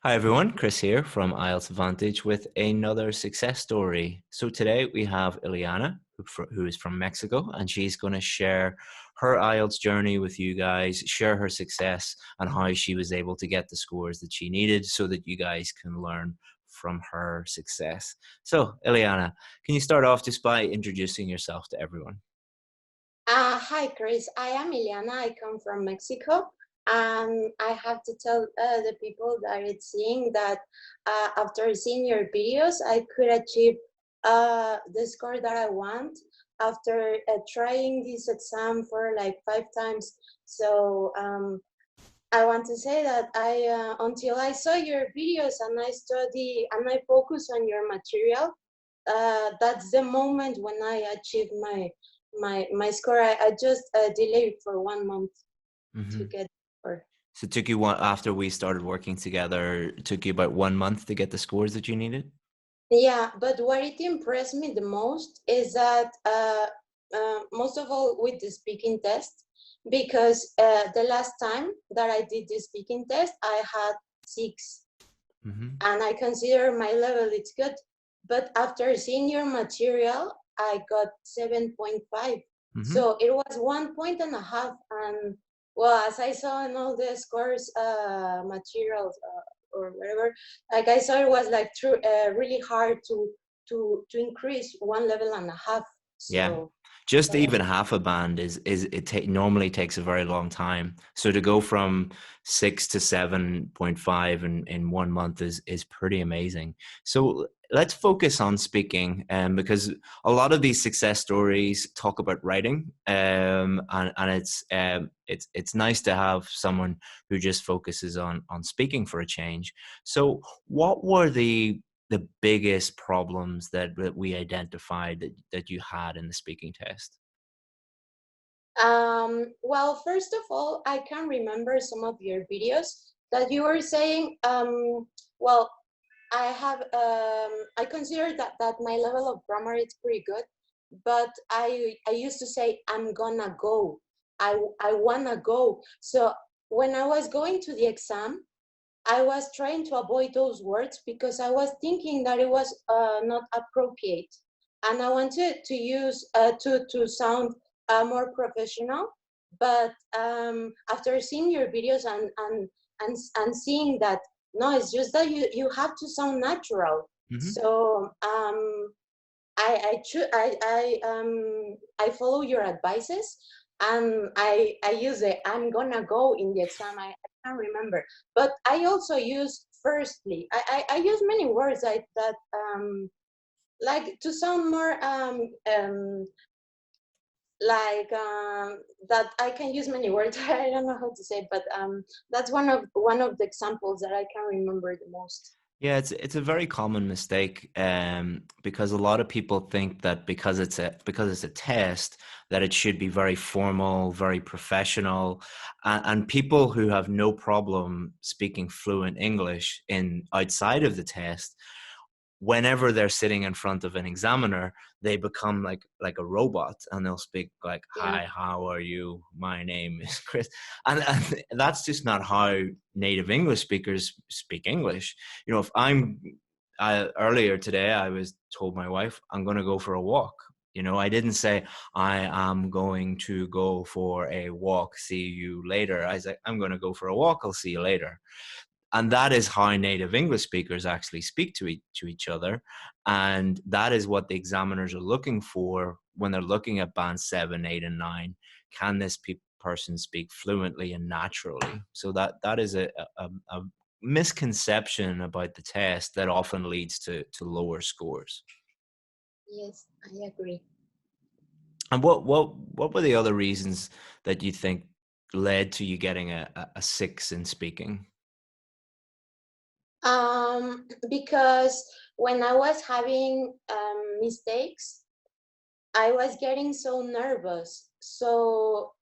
Hi everyone, Chris here from IELTS Advantage with another success story. So today we have Ileana, who is from Mexico, and she's going to share her IELTS journey with you guys, share her success and how she was able to get the scores that she needed so that you guys can learn from her success. So Ileana, can you start off just by introducing yourself to everyone? Hi, Chris. I am Ileana. I come from Mexico. I have to tell the people that it's seeing that after seeing your videos, I could achieve the score that I want after trying this exam for like 5 times. So I want to say that I until I saw your videos and I study and I focus on your material, that's the moment when I achieved my score. I just delayed for 1 month to Hmm. get score. So it took you after we started working together, it took you about 1 month to get the scores that you needed? Yeah, but what it impressed me the most is that most of all with the speaking test, because the last time that I did the speaking test, I had 6, Hmm. and I consider my level it's good. But after seeing your material, I got 7.5. Hmm. So it was 1.5. And well, as I saw in all the scores materials or whatever, like I saw it was like really hard to increase 1.5 levels. Yeah. So Just uh, even half a band normally takes a very long time. So to go from 6 to 7.5 in 1 month is pretty amazing. So let's focus on speaking, because a lot of these success stories talk about writing, and it's nice to have someone who just focuses on speaking for a change. So what were the biggest problems that we identified that you had in the speaking test? well, first of all, I can remember some of your videos that you were saying. Well, I consider that my level of grammar is pretty good, but I used to say I'm gonna go. I wanna go. So when I was going to the exam, I was trying to avoid those words because I was thinking that it was not appropriate, and I wanted to use to sound more professional. But after seeing your videos and seeing that no, it's just that you have to sound natural. Hmm. So I follow your advices, and I use it. I'm gonna go in the exam. I can't remember, but I also use firstly. I use many words like to sound more like that I can use many words. I don't know how to say, but that's one of the examples that I can remember the most. Yeah, it's a very common mistake, because a lot of people think that because it's a test that it should be very formal, very professional, and people who have no problem speaking fluent English in outside of the test, whenever they're sitting in front of an examiner, they become like a robot, and they'll speak like, Yeah. "Hi, how are you? My name is Chris," and that's just not how native English speakers speak English. You know, if earlier today, I was told my wife I'm going to go for a walk. You know, I didn't say I am going to go for a walk. See you later. I said I'm going to go for a walk. I'll see you later, and that is how native English speakers actually speak to each other, and that is what the examiners are looking for when they're looking at band 7, 8, and 9. Can this person speak fluently and naturally? So that is a misconception about the test that often leads to lower scores. Yes, I agree. And what were the other reasons that you think led to you getting a 6 in speaking? Because when I was having mistakes, I was getting so nervous. So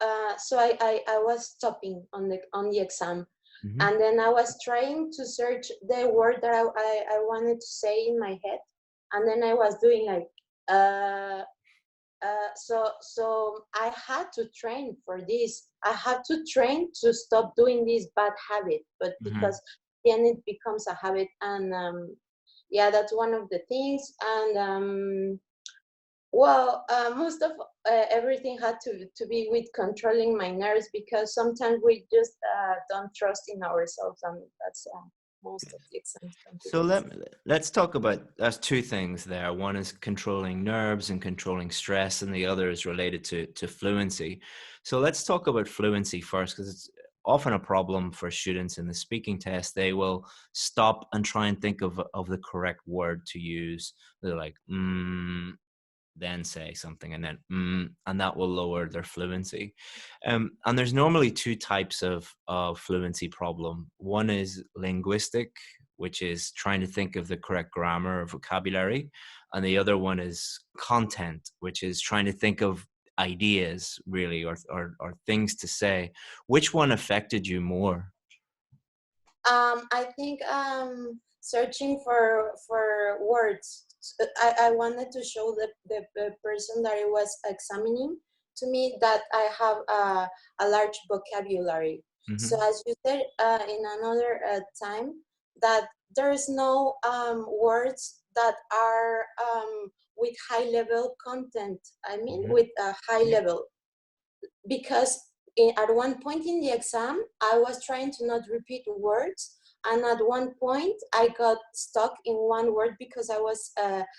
I was stopping on the exam, Hmm. and then I was trying to search the word that I wanted to say in my head, and then I was doing like uh, so I had to train for this. I had to train to stop doing this bad habit, but Hmm. because then it becomes a habit. And yeah, that's one of the things. And well, most of everything had to be with controlling my nerves, because sometimes we just don't trust in ourselves, and that's most of the exams So confidence. let's talk about, there's two things there. One is controlling nerves and controlling stress, and the other is related to fluency. So let's talk about fluency first, because it's often a problem for students in the speaking test. They will stop and try and think of the correct word to use. They're like, then say something, and then and that will lower their fluency. And there's normally two types of fluency problem. One is linguistic, which is trying to think of the correct grammar or vocabulary, and the other one is content, which is trying to think of ideas, really, or things to say. Which one affected you more? I think searching for words. I wanted to show the person that I was examining to me that I have a large vocabulary. So Hmm. as you said in another time, that there is no words that are with high level content. I mean, Hmm. with a high Yeah. level, because at one point in the exam, I was trying to not repeat words. And at one point, I got stuck in one word because I was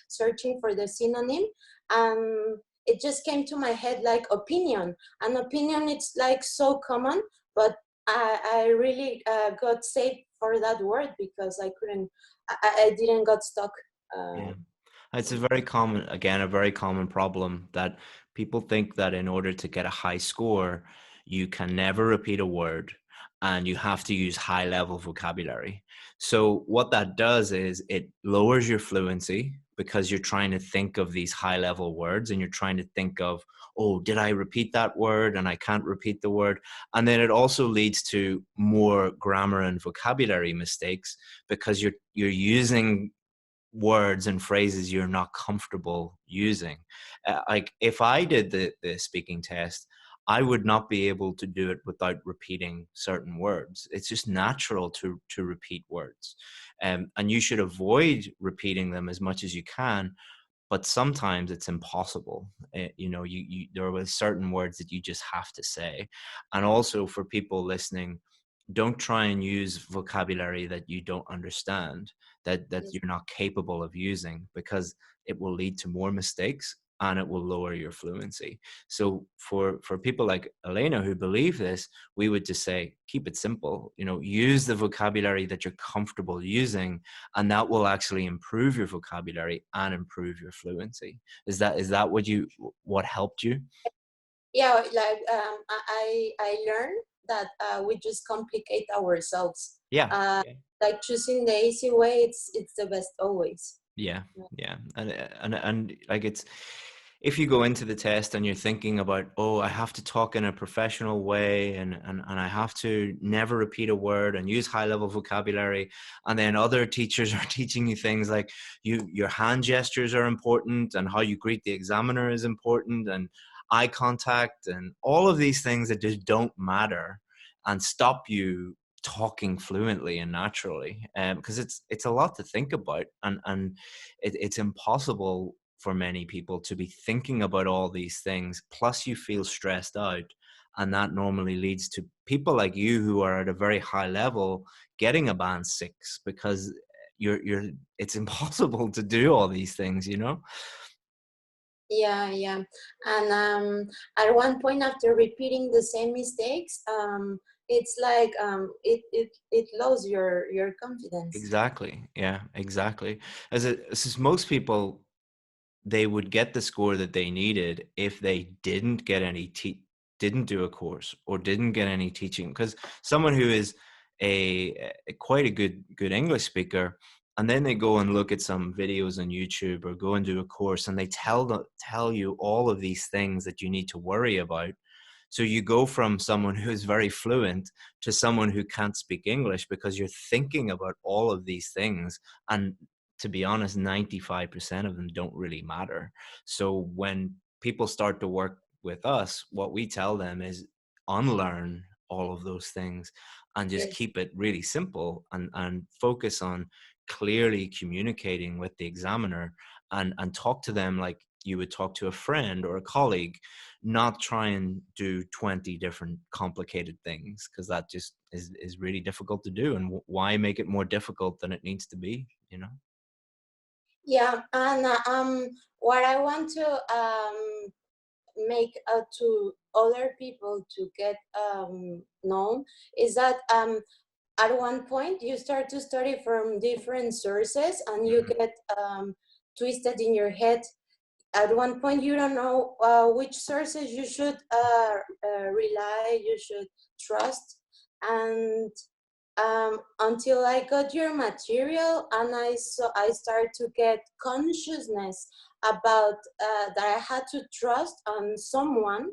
searching for the synonym. And it just came to my head like opinion. And opinion, it's like so common, but I really got saved for that word because I couldn't, I didn't got stuck. Uh, Yeah. It's a very common, again, a very common problem that people think that in order to get a high score, you can never repeat a word and you have to use high level vocabulary. So what that does is it lowers your fluency because you're trying to think of these high level words and you're trying to think of, oh, did I repeat that word? And I can't repeat the word. And then it also leads to more grammar and vocabulary mistakes because you're using words and phrases you're not comfortable using. Like if I did the speaking test, I would not be able to do it without repeating certain words. It's just natural to repeat words, and you should avoid repeating them as much as you can. But sometimes it's impossible. You there are certain words that you just have to say. And also for people listening, don't try and use vocabulary that you don't understand, that you're not capable of using, because it will lead to more mistakes and it will lower your fluency. So for people like Elena who believe this, we would just say keep it simple. Use the vocabulary that you're comfortable using, and that will actually improve your vocabulary and improve your fluency. Is that what helped you? yeah, like I learned that we just complicate ourselves. Yeah. uh Yeah. like choosing the easy way, it's the best always. Yeah, yeah, and like it's, if you go into the test and you're thinking about, oh, I have to talk in a professional way, and I have to never repeat a word and use high level vocabulary, and then other teachers are teaching you things like your hand gestures are important and how you greet the examiner is important and eye contact and all of these things that just don't matter and stop you talking fluently and naturally, because it's a lot to think about, and it's impossible for many people to be thinking about all these things, plus you feel stressed out, and that normally leads to people like you who are at a very high level getting a band 6 because you're it's impossible to do all these things. Yeah, yeah. And at one point, after repeating the same mistakes, it's like it loses your confidence. Exactly, yeah, exactly. As most people, they would get the score that they needed if they didn't get any didn't do a course or didn't get any teaching, because someone who is a quite a good English speaker, and then they go and look at some videos on YouTube or go and do a course, and they tell you all of these things that you need to worry about. So you go from someone who is very fluent to someone who can't speak English because you're thinking about all of these things. And to be honest, 95% of them don't really matter. So when people start to work with us, what we tell them is unlearn all of those things and just Yes. keep it really simple, and focus on clearly communicating with the examiner, and talk to them like you would talk to a friend or a colleague, not try and do 20 different complicated things, because that just is really difficult to do. And why make it more difficult than it needs to be, you know? Yeah, and what I want to make to other people to get known is that at one point you start to study from different sources and you Mhm. get twisted in your head. At one point you don't know which sources you should rely, you should trust. And until I got your material and I started to get consciousness about that I had to trust on someone,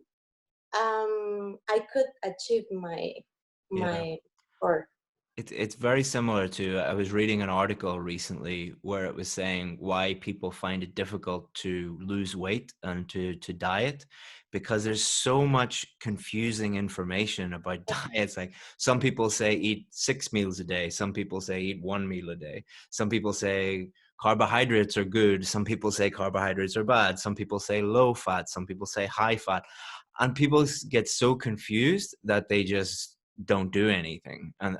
I could achieve Yeah. my goal. It's very similar to, I was reading an article recently where it was saying why people find it difficult to lose weight and to diet, because there's so much confusing information about diets. Like, some people say eat 6 meals a day, some people say eat 1 meal a day, some people say carbohydrates are good, some people say carbohydrates are bad, some people say low fat, some people say high fat, and people get so confused that they just don't do anything. And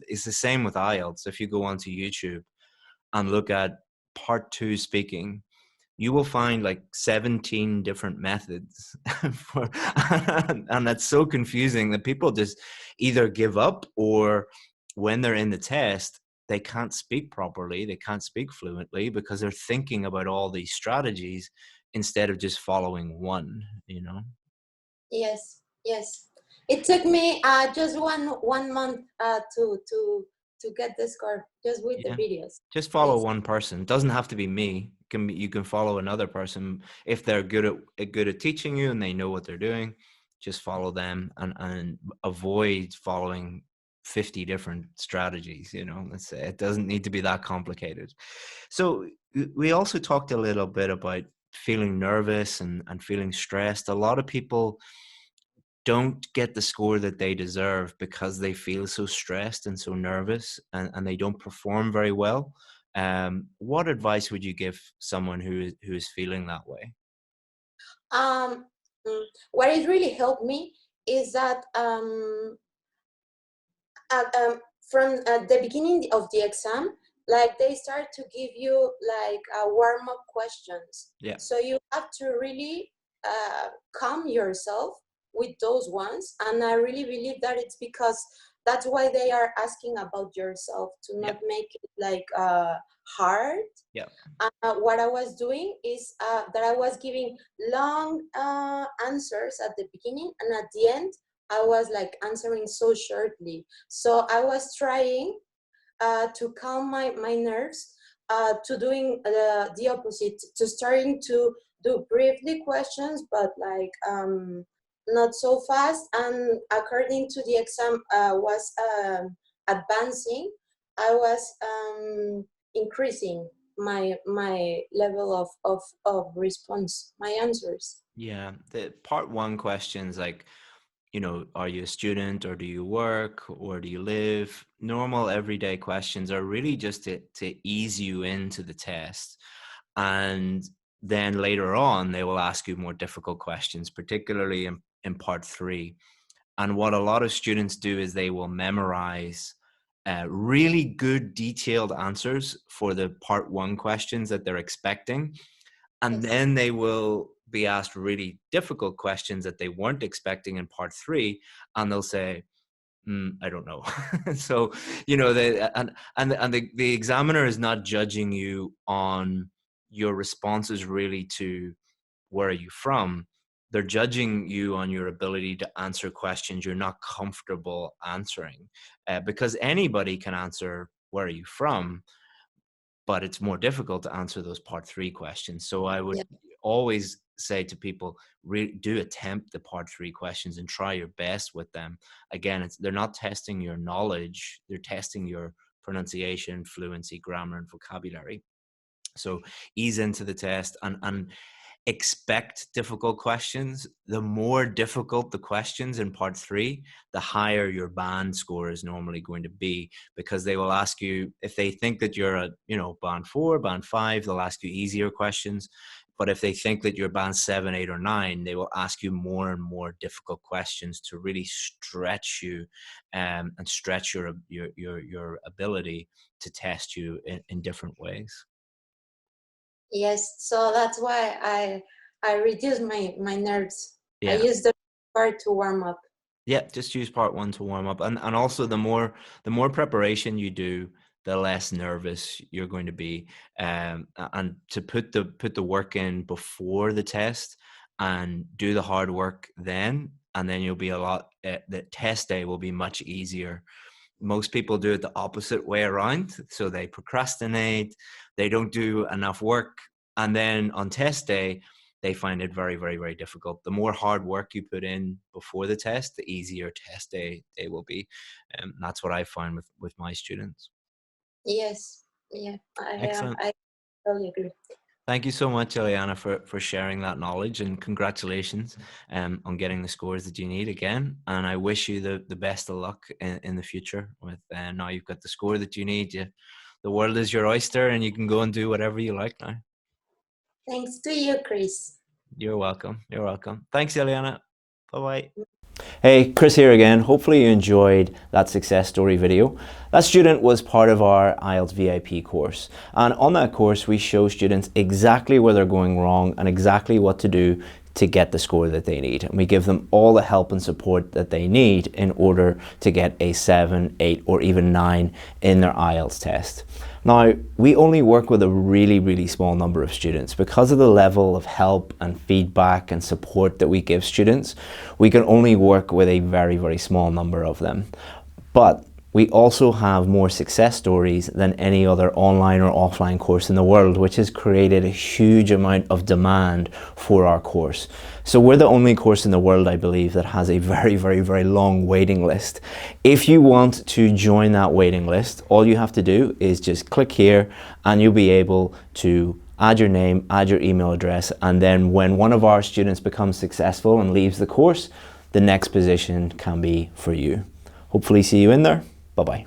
it's the same with IELTS. If you go onto YouTube and look at part two speaking, you will find like 17 different methods for, and that's so confusing that people just either give up, or when they're in the test, they can't speak properly, they can't speak fluently, because they're thinking about all these strategies instead of just following one, you know? Yes, yes. It took me just one month to get the score just with the Yeah. videos. Just follow It's one person. It doesn't have to be me. It can be, you can follow another person if they're good at teaching you and they know what they're doing. Just follow them, and avoid following 50 different strategies. You know, let's say it doesn't need to be that complicated. So we also talked a little bit about feeling nervous and feeling stressed. A lot of people don't get the score that they deserve because they feel so stressed and so nervous, and they don't perform very well. What advice would you give someone who is feeling that way? um what it really helped me is that uh, um, from the beginning of the exam, like they start to give you like warm up questions. Yeah, So you have to really calm yourself with those ones. And I really believe that it's because that's why they are asking about yourself to yeah, not make it like hard. yeah, What I was doing is that I was giving long answers at the beginning, and at the end, I was like answering so shortly. So I was trying to calm my nerves, to doing the opposite, to starting to do briefly questions, but like not so fast. And according to the exam was advancing, I was increasing my level of response, my answers. yeah. The part one questions, like, you know, are you a student, or do you work, or do you live? Normal everyday questions are really just to ease you into the test. And then later on, they will ask you more difficult questions, particularly in part three. And what a lot of students do is they will memorize really good detailed answers for the part one questions that they're expecting. And Yes. then they will be asked really difficult questions that they weren't expecting in part three. And they'll say, I don't know. So, you know, the examiner is not judging you on your responses really to where are you from. They're judging you on your ability to answer questions you're not comfortable answering, because anybody can answer where are you from, but it's more difficult to answer those part three questions. So I would Yeah. always say to people, do attempt the part three questions and try your best with them. Again, they're not testing your knowledge, they're testing your pronunciation, fluency, grammar, and vocabulary. So ease into the test, and expect difficult questions. The more difficult the questions in part 3, the higher your band score is normally going to be, because they will ask you, if they think that you're a, band 4, band 5, they'll ask you easier questions. But if they think that you're band 7, 8, or 9, they will ask you more and more difficult questions to really stretch you, and stretch your ability to test you in different ways. Yes, so that's why I reduce my nerves. I Yeah. use the part to warm up. Yeah, just use part 1 to warm up, and also the more preparation you do, the less nervous you're going to be, and to put the work in before the test and do the hard work then, and then you'll be a lot. The test day will be much easier. Most people do it the opposite way around, so they procrastinate, they don't do enough work, and then on test day they find it very, very, very difficult. The more hard work you put in before the test, the easier test day they will be. And that's what I find with my students. Yes, yeah, Excellent. I totally agree. Thank you so much, Ileana, for sharing that knowledge, and congratulations on getting the scores that you need again. And I wish you the best of luck in the future. With now you've got the score that you need. The world is your oyster, and you can go and do whatever you like now. Thanks to you, Chris. You're welcome. You're welcome. Thanks, Ileana. Bye-bye. Hey, Chris here again. Hopefully you enjoyed that success story video. That student was part of our IELTS VIP course. And on that course, we show students exactly where they're going wrong and exactly what to do to get the score that they need. And we give them all the help and support that they need in order to get a 7, 8, or even 9 in their IELTS test. Now, we only work with a really, really small number of students. Because of the level of help and feedback and support that we give students, we can only work with a very, very small number of them. But we also have more success stories than any other online or offline course in the world, which has created a huge amount of demand for our course. So we're the only course in the world, I believe, that has a very, very, very long waiting list. If you want to join that waiting list, all you have to do is just click here and you'll be able to add your name, add your email address, and then when one of our students becomes successful and leaves the course, the next position can be for you. Hopefully see you in there. Bye-bye.